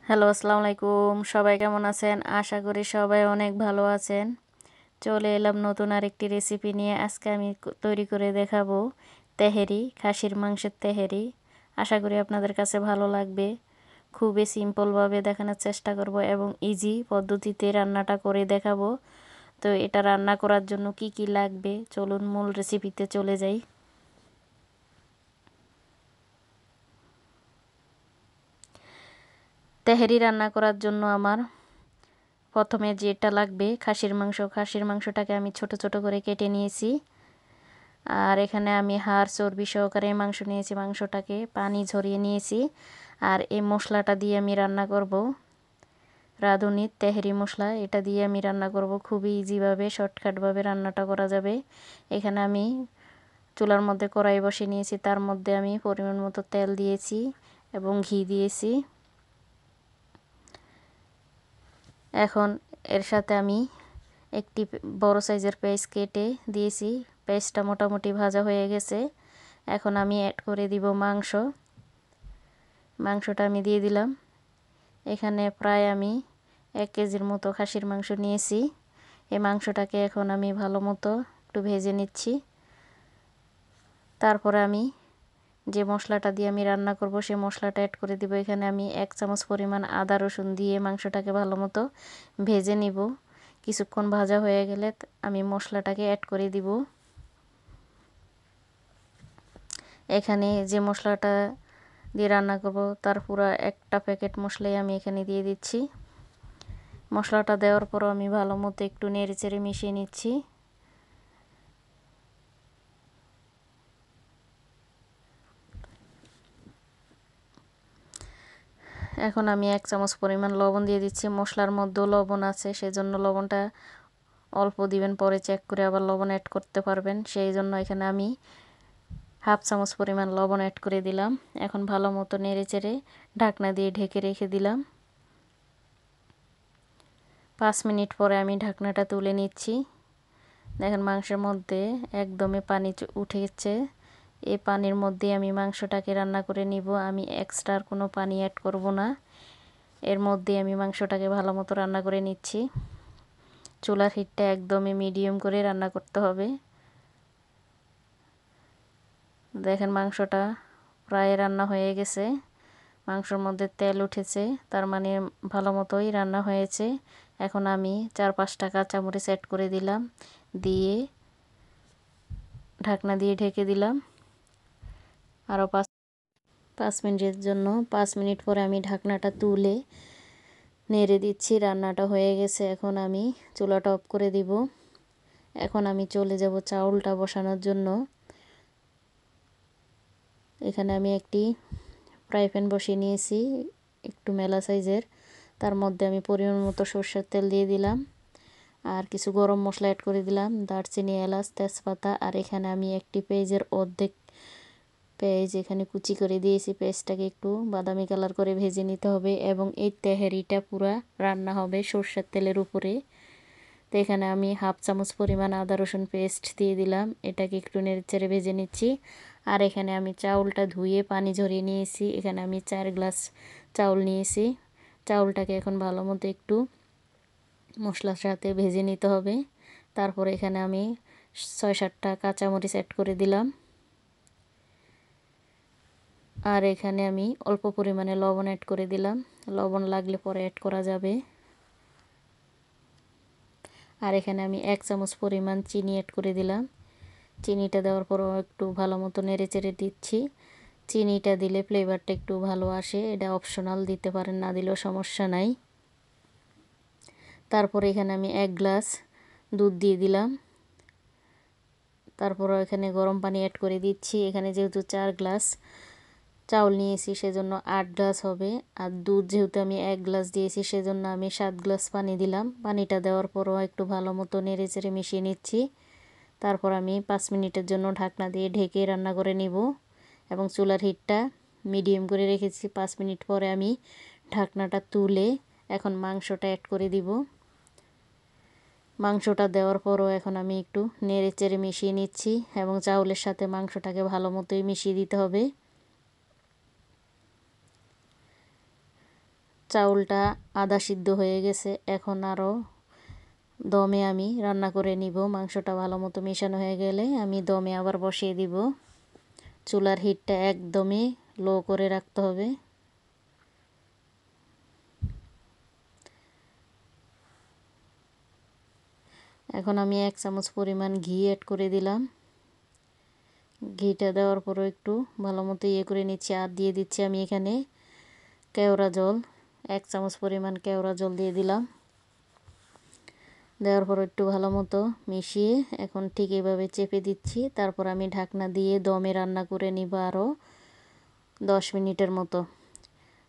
Hello, আসসালামু আলাইকুম। সবাই কেমন আছেন? আশা করি সবাই অনেক ভালো আছেন। চলে এলাম নতুন আরেকটি রেসিপি নিয়ে। আজকে আমি তৈরি করে দেখাবো তেহেরি, খাসির মাংসের তেহেরি। আশা করি আপনাদের কাছে ভালো লাগবে। খুবই সিম্পলভাবে দেখানোর চেষ্টা করব এবং ইজি পদ্ধতিতে রান্নাটা করে দেখাবো। তো এটা রান্না করার জন্য কি কি লাগবে চলুন মূল রেসিপিতে চলে যাই। তেহেরি রান্না করার জন্য আমার প্রথমে যেটা লাগবে খাসির মাংসটাকে আমি ছোট ছোট করে কেটে নিয়েছি। আর এখানে আমি হাড় চর্বি সহকারে মাংস নিয়েছি, মাংসটাকে পানি ঝরিয়ে নিয়েছি। আর এই মশলাটা দিয়ে আমি রান্না করব, রাঁধুনি তেহেরি মশলা। এটা দিয়ে আমি রান্না করব, খুবই ইজিভাবে শর্টকাটভাবে রান্নাটা করা যাবে। এখানে আমি চুলার মধ্যে কড়াই বসিয়ে নিয়েছি, তার মধ্যে আমি পরিমাণ মতো তেল দিয়েছি এবং ঘি দিয়েছি। এখন এর সাথে আমি একটি বড় সাইজের পেঁয়াজ কেটে দিয়েছি। পেঁয়াজটা মোটামুটি ভাজা হয়ে গেছে। এখন আমি অ্যাড করে দিব মাংসটা আমি দিয়ে দিলাম। এখানে প্রায় আমি 1 কেজির মতো খাসির মাংস নিয়েছি। এই মাংসটাকে এখন আমি ভালো মতো একটু ভেজে নিচ্ছি। তারপরে আমি যে মশলাটা দিয়ে আমি রান্না করব সেই মশলাটা অ্যাড করে দিব। এখানে আমি 1 চামচ পরিমাণ আদা রসুন দিয়ে মাংসটাকে ভালো মতো ভেজে নিব। কিছুক্ষণ ভাজা হয়ে গেলে আমি মশলাটাকে অ্যাড করে দিব। এখানে যে মশলাটা দিয়ে রান্না করব তার পুরো একটা প্যাকেট মশলাই আমি এখানে দিয়ে দিচ্ছি। মশলাটা দেওয়ার পরও আমি ভালো মতো একটু নেড়েচেড়ে মিশিয়ে নিচ্ছি। এখন আমি 1 চামচ পরিমাণ লবণ দিয়ে দিচ্ছি। মশলার মধ্যেও লবণ আছে, সেজন্য লবণটা অল্প দিবেন, পরে চেক করে আবার লবণ অ্যাড করতে পারবেন। সেই জন্য এখানে আমি 1/2 চামচ পরিমাণ লবণ অ্যাড করে দিলাম। এখন ভালো মতো নেড়েচেড়ে ঢাকনা দিয়ে ঢেকে রেখে দিলাম। 5 মিনিট পরে আমি ঢাকনাটা তুলে নিচ্ছি। দেখেন মাংসের মধ্যে একদমই পানি উঠেছে। এই পানির মধ্যে আমি মাংসটাকে রান্না করে নিব। আমি এক্সট্রা আর কোনো পানি অ্যাড করব না। এর মধ্যে আমি মাংসটাকে ভালো মতো রান্না করে নিচ্ছি। চুলার হিটটা একদমই মিডিয়াম করে রান্না করতে হবে। দেখেন মাংসটা প্রায় রান্না হয়ে গেছে। মাংসের মধ্যে তেল উঠেছে, তার মানে ভালো মতোই রান্না হয়েছে। এখন আমি 4-5টা কাঁচামরিচ অ্যাড করে দিলাম, দিয়ে ঢাকনা দিয়ে ঢেকে দিলাম আরও 5 মিনিটের জন্য। 5 মিনিট পরে আমি ঢাকনাটা তুলে নেড়ে দিচ্ছি। রান্নাটা হয়ে গেছে। এখন আমি চুলাটা অফ করে দিব। এখন আমি চলে যাব চাউলটা বসানোর জন্য। এখানে আমি একটি ফ্রাই প্যান বসিয়ে নিয়েছি, একটু মেলা সাইজের। তার মধ্যে আমি পরিমাণ মতো সরষের তেল দিয়ে দিলাম আর কিছু গরম মশলা অ্যাড করে দিলাম, দারচিনি, এলাচ, তেজপাতা। আর এখানে আমি একটি পেঁয়াজের অর্ধেক পেঁয়াজ এখানে কুচি করে দিয়েছি। পেঁয়াজটাকে একটু বাদামি কালার করে ভেজে নিতে হবে এবং এই তেহারিটা পুরা রান্না হবে সরষের তেলের উপরে। তো এখানে আমি 1/2 চামচ পরিমাণ আদা রসুন পেস্ট দিয়ে দিলাম। এটাকে একটু নেড়েচেড়ে ভেজে নিচ্ছি। আর এখানে আমি চাউলটা ধুয়ে পানি ঝরিয়ে নিয়েছি। এখানে আমি 4 গ্লাস চাউল নিয়েছি। চাউলটাকে এখন ভালো মতো একটু মশলার সাথে ভেজে নিতে হবে। তারপরে এখানে আমি 6-7টা কাঁচামরিচ অ্যাড করে দিলাম। আর এখানে আমি অল্প পরিমাণে লবণ অ্যাড করে দিলাম। লবণ লাগলে পরে অ্যাড করা যাবে। আর এখানে আমি 1 চামচ পরিমাণ চিনি অ্যাড করে দিলাম। চিনিটা দেওয়ার পরও একটু ভালো মতো নেড়েচেড়ে দিচ্ছি। চিনিটা দিলে ফ্লেভারটা একটু ভালো আসে, এটা অপশনাল, দিতে পারেন, না দিলেও সমস্যা নাই। তারপরে এখানে আমি 1 গ্লাস দুধ দিয়ে দিলাম। তারপরও এখানে গরম পানি অ্যাড করে দিচ্ছি। এখানে যেহেতু 4 গ্লাস চাউল নিয়েছি সেজন্য 8 গ্লাস হবে। আর দুধ যেহেতু আমি 1 গ্লাস দিয়েছি সেজন্য আমি 7 গ্লাস পানি দিলাম। পানিটা দেওয়ার পরও একটু ভালো মতো নেড়েচেড়ে মিশিয়ে নিচ্ছি। তারপর আমি 5 মিনিটের জন্য ঢাকনা দিয়ে ঢেকে রান্না করে নিব এবং চুলার হিটটা মিডিয়াম করে রেখেছি। 5 মিনিট পরে আমি ঢাকনাটা তুলে এখন মাংসটা অ্যাড করে দিব। মাংসটা দেওয়ার পরও এখন আমি একটু নেড়েচেড়ে মিশিয়ে নিচ্ছি এবং চাউলের সাথে মাংসটাকে ভালো মতোই মিশিয়ে দিতে হবে। চাউলটা আধা সিদ্ধ হয়ে গেছে। এখন আরও দমে আমি রান্না করে নিব। মাংসটা ভালো মতো মেশানো হয়ে গেলে আমি দমে আবার বসিয়ে দিব। চুলার হিটটা একদমই লো করে রাখতে হবে। এখন আমি 1 চামচ পরিমাণ ঘি অ্যাড করে দিলাম। ঘিটা দেওয়ার পরও একটু ভালো মতো করে নিচ্ছি। আর দিয়ে দিচ্ছি আমি এখানে কেওড়া জল, 1 চামচ পরিমাণ কেওড়া জল দিয়ে দিলাম। দেওয়ার পর একটু ভালো মতো মিশিয়ে এখন ঠিক এভাবে চেপে দিচ্ছি। তারপর আমি ঢাকনা দিয়ে দমে রান্না করে নিব আরও 10 মিনিটের মতো।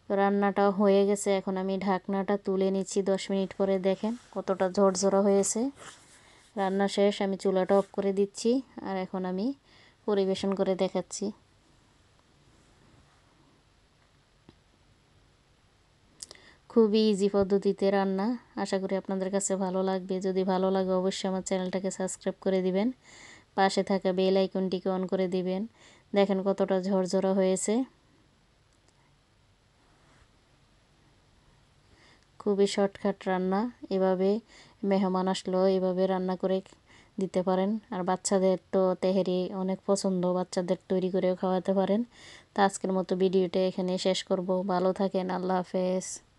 রান্নাটা হয়ে গেছে। এখন আমি ঢাকনাটা তুলে নিচ্ছি। 10 মিনিট পরে দেখেন কতটা ঝরঝরা হয়েছে। রান্না শেষ, আমি চুলাটা অফ করে দিচ্ছি। আর এখন আমি পরিবেশন করে দেখাচ্ছি। খুবই ইজি পদ্ধতিতে রান্না। আশা করি আপনাদের কাছে ভালো লাগবে। যদি ভালো লাগে অবশ্যই আমার চ্যানেলটাকে সাবস্ক্রাইব করে দিবেন। পাশে থাকা বেল আইকনটিকে অন করে দিবেন। দেখেন কতটা ঝরঝরা হয়েছে। খুবই শর্টকাট রান্না। এভাবে মেহমান আসলেও এভাবে রান্না করে দিতে পারেন। আর বাচ্চাদের তো তেহেরি অনেক পছন্দ, বাচ্চাদের তৈরি করেও খাওয়াতে পারেন। তো আজকের মতো ভিডিওটা এখানে শেষ করব। ভালো থাকেন। আল্লাহ হাফেজ।